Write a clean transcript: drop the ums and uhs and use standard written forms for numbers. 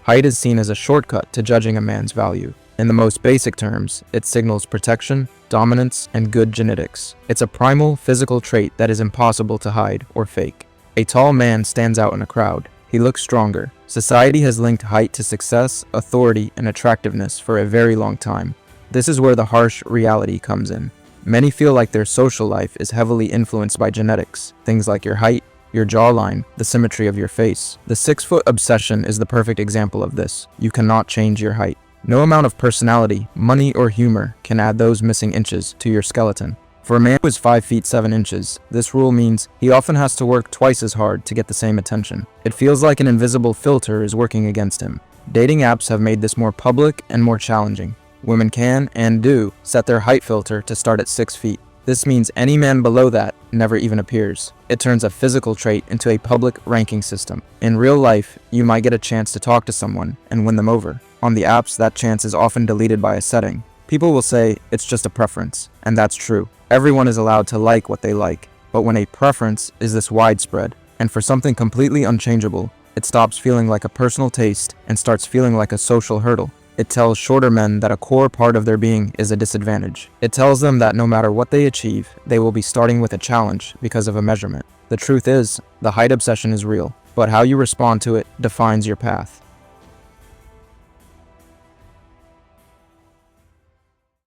Height is seen as a shortcut to judging a man's value. In the most basic terms, it signals protection, dominance, and good genetics. It's a primal physical trait that is impossible to hide or fake. A tall man stands out in a crowd. He looks stronger. Society has linked height to success, authority, and attractiveness for a very long time. This is where the harsh reality comes in. Many feel like their social life is heavily influenced by genetics, things like your height, your jawline, the symmetry of your face. The 6-foot obsession is the perfect example of this. You cannot change your height. No amount of personality, money, or humor can add those missing inches to your skeleton. For a man who is 5 feet 7 inches, this rule means he often has to work twice as hard to get the same attention. It feels like an invisible filter is working against him. Dating apps have made this more public and more challenging. Women can, and do, set their height filter to start at 6 feet. This means any man below that never even appears. It turns a physical trait into a public ranking system. In real life, you might get a chance to talk to someone and win them over. On the apps, that chance is often deleted by a setting. People will say it's just a preference, and that's true. Everyone is allowed to like what they like, but when a preference is this widespread, and for something completely unchangeable, it stops feeling like a personal taste and starts feeling like a social hurdle. It tells shorter men that a core part of their being is a disadvantage. It tells them that no matter what they achieve, they will be starting with a challenge because of a measurement. The truth is, the height obsession is real, but how you respond to it defines your path.